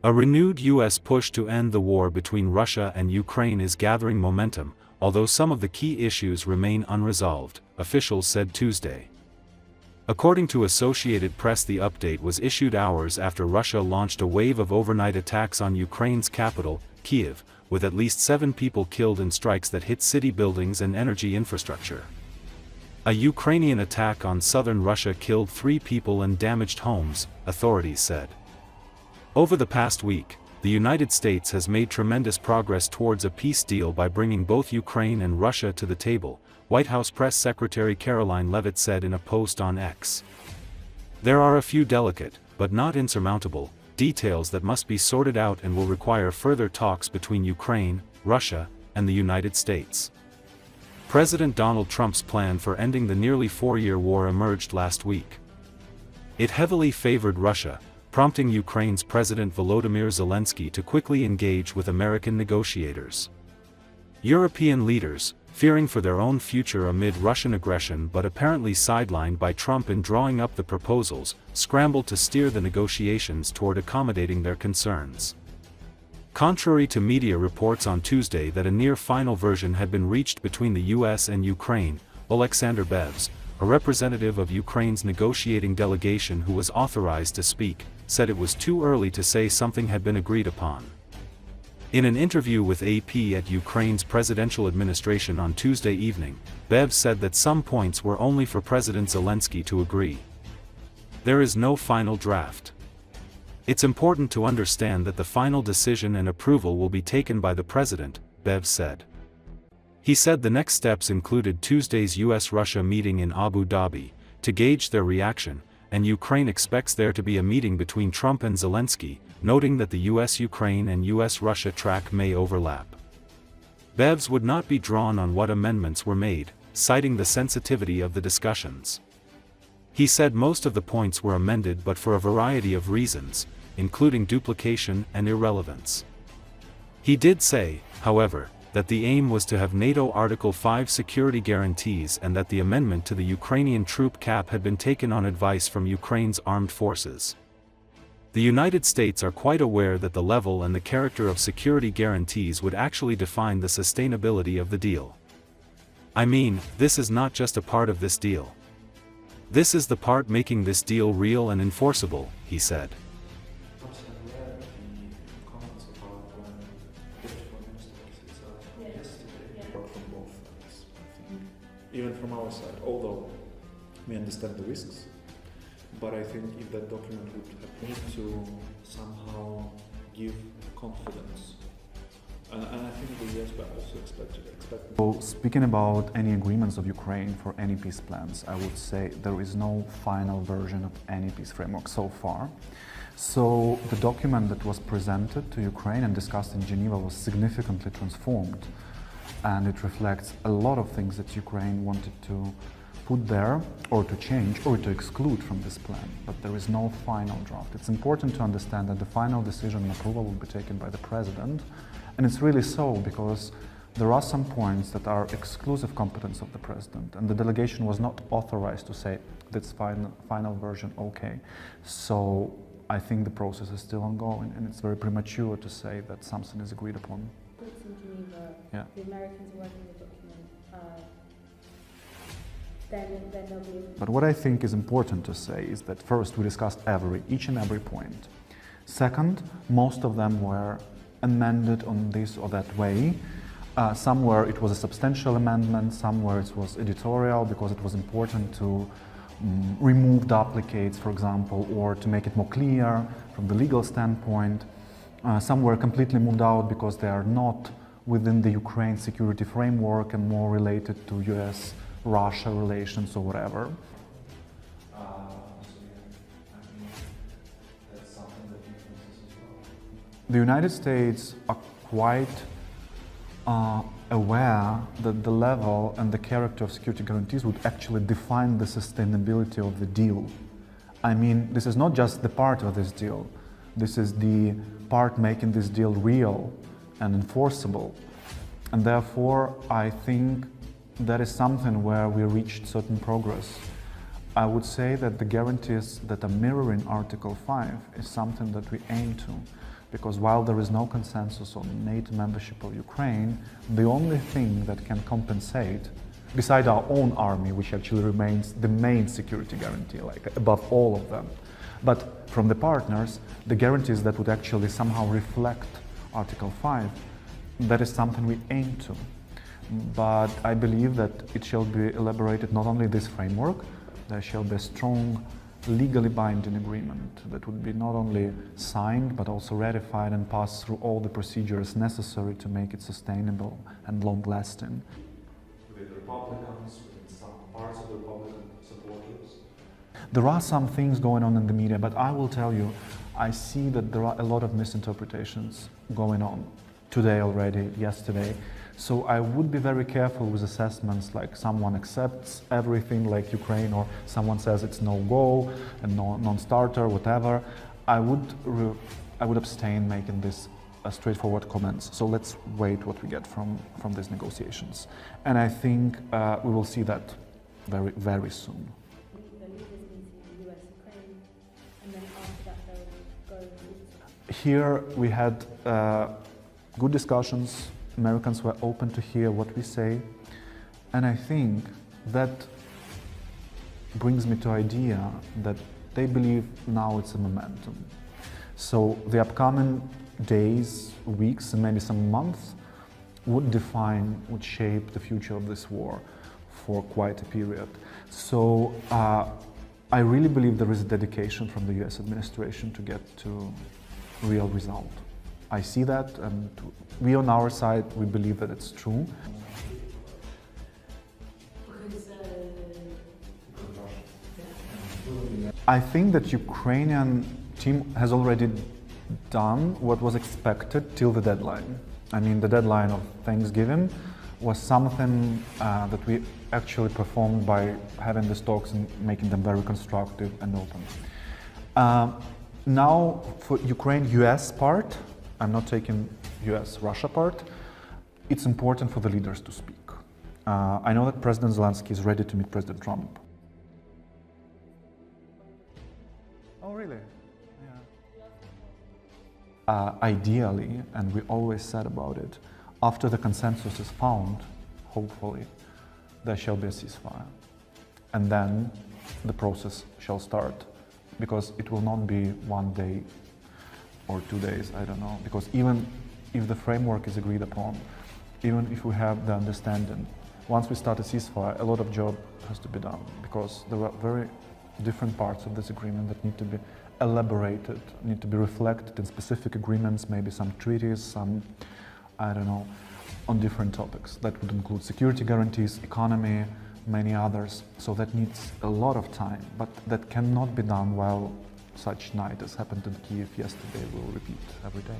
A renewed U.S. push to end the war between Russia and Ukraine is gathering momentum, although some of the key issues remain unresolved, officials said Tuesday. According to Associated Press, the update was issued hours after Russia launched a wave of overnight attacks on Ukraine's capital, Kiev, with at least 7 people killed in strikes that hit city buildings and energy infrastructure. A Ukrainian attack on southern Russia killed 3 people and damaged homes, authorities said. Over the past week, the United States has made tremendous progress towards a peace deal by bringing both Ukraine and Russia to the table, White House Press Secretary Karoline Leavitt said in a post on X. There are a few delicate, but not insurmountable, details that must be sorted out and will require further talks between Ukraine, Russia, and the United States. President Donald Trump's plan for ending the nearly 4-year war emerged last week. It heavily favored Russia, prompting Ukraine's President Volodymyr Zelenski to quickly engage with American negotiators. European leaders, fearing for their own future amid Russian aggression but apparently sidelined by Trump in drawing up the proposals, scrambled to steer the negotiations toward accommodating their concerns. Contrary to media reports on Tuesday that a near-final version had been reached between the U.S. and Ukraine, Oleksandr Bevs, a representative of Ukraine's negotiating delegation who was authorized to speak, said it was too early to say something had been agreed upon. In an interview with AP at Ukraine's presidential administration on Tuesday evening, Bev said that some points were only for President Zelensky to agree. There is no final draft. It's important to understand that the final decision and approval will be taken by the president, Bev said. He said the next steps included Tuesday's US-Russia meeting in Abu Dhabi, to gauge their reaction, and Ukraine expects there to be a meeting between Trump and Zelensky, noting that the US-Ukraine and US-Russia track may overlap. Bevs would not be drawn on what amendments were made, citing the sensitivity of the discussions. He said most of the points were amended but for a variety of reasons, including duplication and irrelevance. He did say, however, that the aim was to have NATO Article 5 security guarantees and that the amendment to the Ukrainian troop cap had been taken on advice from Ukraine's armed forces. The United States are quite aware that the level and the character of security guarantees would actually define the sustainability of the deal. I mean, this is not just a part of this deal. This is the part making this deal real and enforceable, he said. Even from our side, although we understand the risks, but I think if that document would need to somehow give confidence, and I think the US were also expected. So speaking about any agreements of Ukraine for any peace plans, I would say there is no final version of any peace framework so far. So the document that was presented to Ukraine and discussed in Geneva was significantly transformed. And it reflects a lot of things that Ukraine wanted to put there, or to change, or to exclude from this plan. But there is no final draft. It's important to understand that the final decision and approval will be taken by the president. And it's really so because there are some points that are exclusive competence of the president. And the delegation was not authorized to say that's final version okay. So I think the process is still ongoing, and it's very premature to say that something is agreed upon. In Geneva, yeah. The Americans are working the document, then they'll be... But what I think is important to say is that first we discussed each and every point. Second, most of them were amended on this or that way. Somewhere it was a substantial amendment, somewhere it was editorial because it was important to remove duplicates, for example, or to make it more clear from the legal standpoint. Some were completely moved out because they are not within the Ukraine security framework and more related to US-Russia relations or whatever. The United States are quite aware that the level and the character of security guarantees would actually define the sustainability of the deal. I mean, this is not just the part of this deal. This is the part making this deal real and enforceable. And therefore, I think that is something where we reached certain progress. I would say that the guarantees that are mirroring Article 5 is something that we aim to. Because while there is no consensus on NATO membership of Ukraine, the only thing that can compensate, beside our own army, which actually remains the main security guarantee, like above all of them, but from the partners, the guarantees that would actually somehow reflect Article 5, that is something we aim to. But I believe that it shall be elaborated not only this framework, there shall be a strong legally binding agreement that would be not only signed but also ratified and pass through all the procedures necessary to make it sustainable and long-lasting. With the Republicans, with some parts of the Republican supporters. There are some things going on in the media, but I will tell you, I see that there are a lot of misinterpretations going on today already, yesterday. So I would be very careful with assessments like someone accepts everything like Ukraine, or someone says it's no-go and non-starter, whatever. I would abstain making this straightforward comments. So let's wait what we get from these negotiations. And I think we will see that very, very soon. The leaders meeting US, Ukraine, and then after that they'll go. Here we had good discussions. Americans were open to hear what we say, and I think that brings me to the idea that they believe now it's a momentum. So the upcoming days, weeks, and maybe some months would shape the future of this war for quite a period. So I really believe there is a dedication from the US administration to get to real result. I see that, and we on our side, we believe that it's true. I think that Ukrainian team has already done what was expected till the deadline. I mean, the deadline of Thanksgiving was something that we actually performed by having these talks and making them very constructive and open. Now, for Ukraine-US part, I'm not taking US-Russia part, it's important for the leaders to speak. I know that President Zelenski is ready to meet President Trump. Oh, really? Yeah. Ideally, and we always said about it, after the consensus is found, hopefully, there shall be a ceasefire. And then the process shall start, because it will not be 1 day or 2 days, I don't know, because even if the framework is agreed upon, even if we have the understanding, once we start a ceasefire, a lot of job has to be done, because there are very different parts of this agreement that need to be elaborated, need to be reflected in specific agreements, maybe some treaties, some, I don't know, on different topics. That would include security guarantees, economy, many others. So that needs a lot of time, but that cannot be done while such night as happened in Kiev yesterday will repeat every day.